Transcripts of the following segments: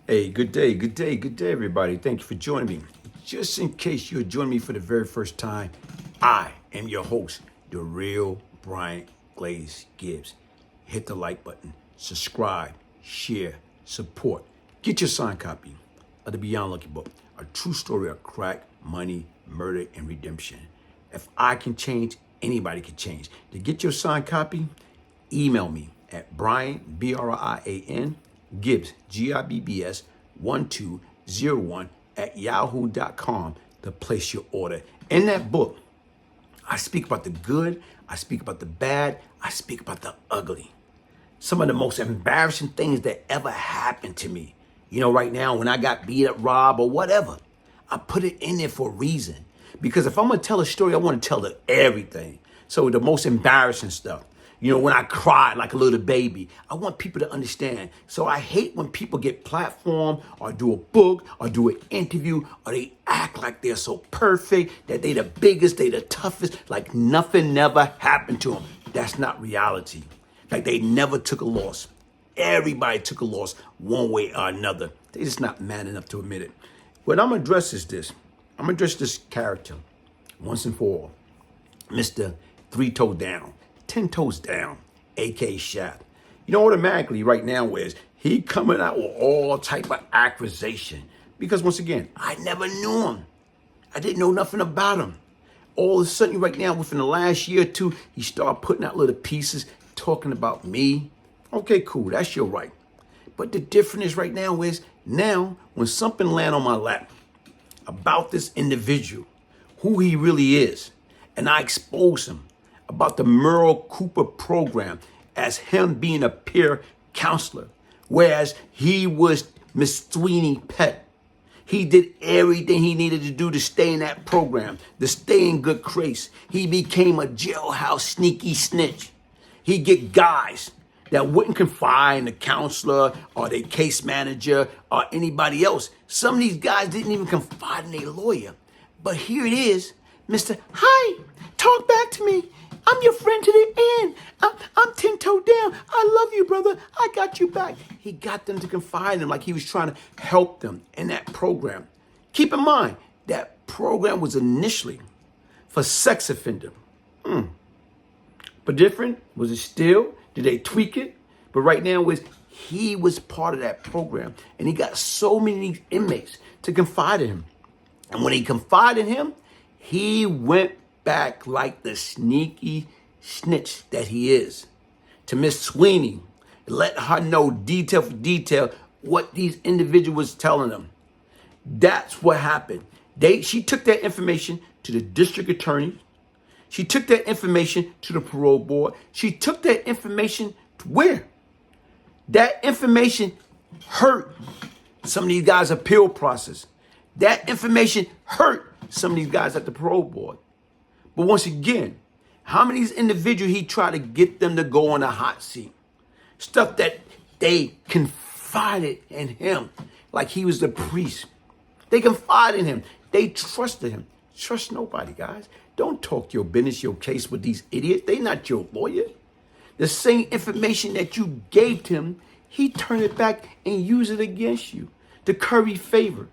Hey, good day, everybody. Thank you for joining me. Just in case you're joining me for the very first time, I am your host, the real Bryant Glaze Gibbs. Hit the like button, subscribe, share, support. Get your signed copy of the Beyond Lucky book, a true story of crack, money, murder, and redemption. If I can change, anybody can change. To get your signed copy, email me at Bryant, Brian, Gibbs, Gibbs, 1201 at yahoo.com to place your order. In that book, I speak about the good, I speak about the bad, I speak about the ugly. Some of the most embarrassing things that ever happened to me. You know, right now, when I got beat up, robbed, or whatever, I put it in there for a reason. Because if I'm going to tell a story, I want to tell everything. So the most embarrassing stuff. You know, when I cried like a little baby, I want people to understand. So I hate when people get platformed or do a book or do an interview or they act like they're so perfect, that they the biggest, they the toughest, like nothing never happened to them. That's not reality. Like they never took a loss. Everybody took a loss one way or another. They're just not man enough to admit it. What I'm going to address is this. I'm going to address this character once and for all. Mr. 3 Toe Down. 10 toes down, A.K. Shaft. You know, automatically right now is he coming out with all type of accusation. Because once again, I never knew him. I didn't know nothing about him. All of a sudden right now, within the last year or two, he started putting out little pieces talking about me. Okay, cool, that's your right. But the difference is right now is now when something land on my lap about this individual, who he really is, and I expose him, about the Merle Cooper program as him being a peer counselor, whereas he was Miss Sweeney pet. He did everything he needed to do to stay in that program, to stay in good grace. He became a jailhouse sneaky snitch. He'd get guys that wouldn't confide in the counselor or the case manager or anybody else. Some of these guys didn't even confide in their lawyer. But here it is, Mr. Hi, talk back to me. I'm your friend to the end. I'm 10 toe down. I love you, brother. I got you back. He got them to confide in him like he was trying to help them in that program. Keep in mind, that program was initially for sex offender. But different? Was it still? Did they tweak it? But right now, he was part of that program. And he got so many inmates to confide in him. And when he confided in him, he went back like the sneaky snitch that he is to Miss Sweeney, let her know detail for detail what these individuals telling them. That's what happened. She took that information to the district attorney. She took that information to the parole board. She took that information to where? That information hurt some of these guys' appeal process. That information hurt some of these guys at the parole board. But once again, how many of these individuals he tried to get them to go on the hot seat? Stuff that they confided in him like he was the priest. They confided in him. They trusted him. Trust nobody, guys. Don't talk your business, your case with these idiots. They're not your lawyer. The same information that you gave to him, he turned it back and used it against you to curry favor.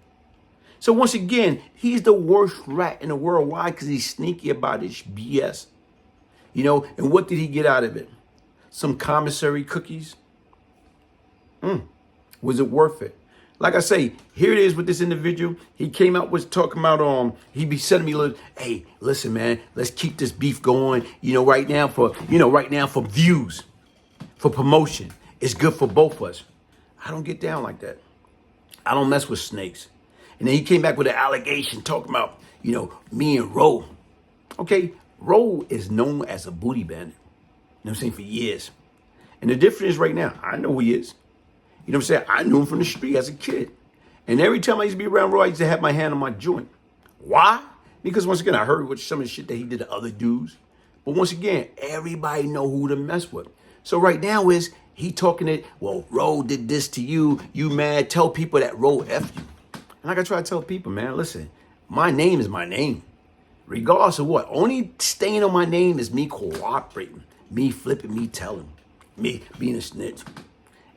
So once again, he's the worst rat in the world. Why? Because he's sneaky about his BS. You know, and what did he get out of it? Some commissary cookies? Was it worth it? Like I say, here it is with this individual. He came out was talking about he be sending me a little, hey, listen, man, let's keep this beef going. Right now for views, for promotion. It's good for both of us. I don't get down like that. I don't mess with snakes. And then he came back with an allegation talking about, me and Ro. Okay, Ro is known as a booty bandit. You know what I'm saying? For years. And the difference is right now, I know who he is. You know what I'm saying? I knew him from the street as a kid. And every time I used to be around Ro, I used to have my hand on my joint. Why? Because once again, I heard what some of the shit that he did to other dudes. But once again, everybody know who to mess with. So right now he talking it, well, Ro did this to you. You mad? Tell people that Ro F you. And like I try to tell people, man, listen, my name is my name. Regardless of what. Only stain on my name is me cooperating, me flipping, me telling, me being a snitch.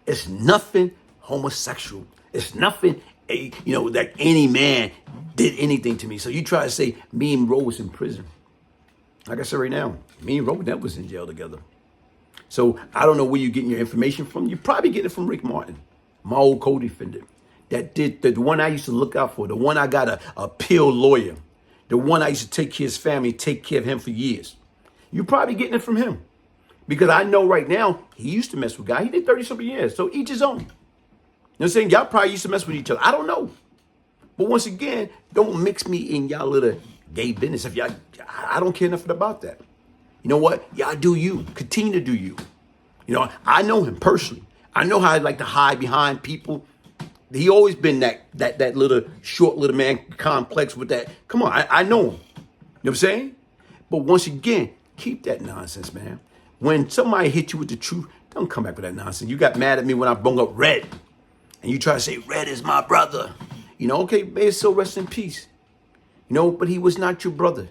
It's nothing homosexual. It's nothing, that any man did anything to me. So you try to say me and Ro was in prison. Like I said right now, me and Ro never was in jail together. So I don't know where you're getting your information from. You probably get it from Rick Martin, my old co-defendant. That did the one I used to look out for, the one I got a appeal lawyer, the one I used to take care of his family, take care of him for years. You're probably getting it from him. Because I know right now, he used to mess with guys. He did 30-something years. So each his own. You know what I'm saying? Y'all probably used to mess with each other. I don't know. But once again, don't mix me in y'all little gay business. I don't care nothing about that. You know what? Y'all do you. Continue to do you. I know him personally. I know how I like to hide behind people. He always been that little short little man complex with that. Come on, I know him. You know what I'm saying? But once again, keep that nonsense, man. When somebody hit you with the truth, don't come back with that nonsense. You got mad at me when I brung up Red. And you try to say, Red is my brother. Okay, may his soul rest in peace. But he was not your brother.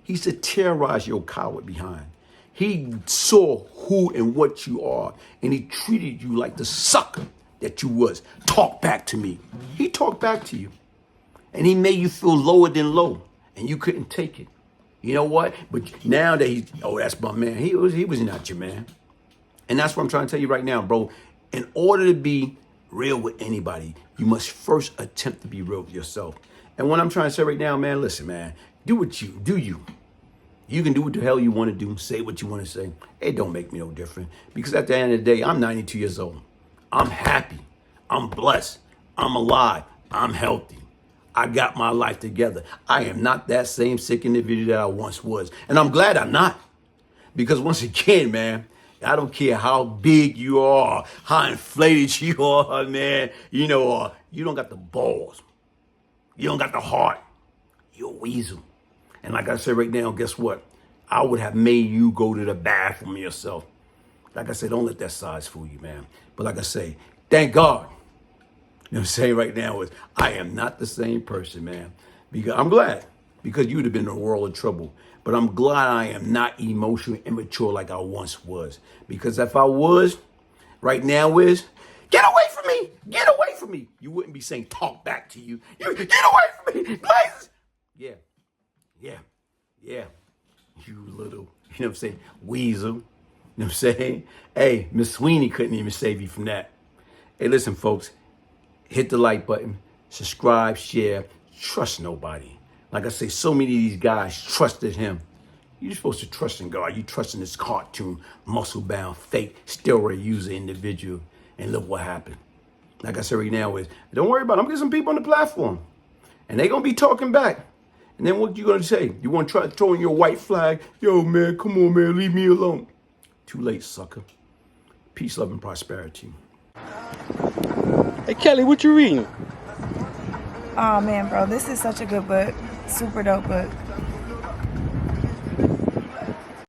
He used to terrorize your coward behind. He saw who and what you are. And he treated you like the sucker that you was. Talk back to me. He talked back to you. And he made you feel lower than low. And you couldn't take it. You know what? But now that that's my man. He was not your man. And that's what I'm trying to tell you right now, bro. In order to be real with anybody, you must first attempt to be real with yourself. And what I'm trying to say right now, man, listen, man, do you. You can do what the hell you want to do, say what you want to say. It don't make me no different. Because at the end of the day, I'm 92 years old. I'm happy. I'm blessed. I'm alive. I'm healthy. I got my life together. I am not that same sick individual that I once was. And I'm glad I'm not. Because once again, man, I don't care how big you are, how inflated you are, man. You don't got the balls. You don't got the heart. You're a weasel. And like I said right now, guess what? I would have made you go to the bathroom yourself. Like I said, don't let that size fool you, man. But like I say, thank God. You know what I'm saying right now is I am not the same person, man. Because I'm glad. Because you would have been in a world of trouble. But I'm glad I am not emotionally immature like I once was. Because if I was, right now is, get away from me. Get away from me. You wouldn't be saying talk back to you. Get away from me. Glaze. Yeah. You little, you know what I'm saying, weasel. You know what I'm saying? Hey, Miss Sweeney couldn't even save you from that. Hey, listen, folks. Hit the like button. Subscribe, share. Trust nobody. Like I say, so many of these guys trusted him. You're supposed to trust in God. You trust in this cartoon, muscle-bound, fake, steroid user individual. And look what happened. Like I said right now is, don't worry about it. I'm getting some people on the platform. And they're going to be talking back. And then what you going to say? You want to try throwing your white flag? Yo, man, come on, man, leave me alone. Too late, sucker. Peace, love, and prosperity. Hey, Kelly, what you reading? Oh man, bro, this is such a good book. Super dope book.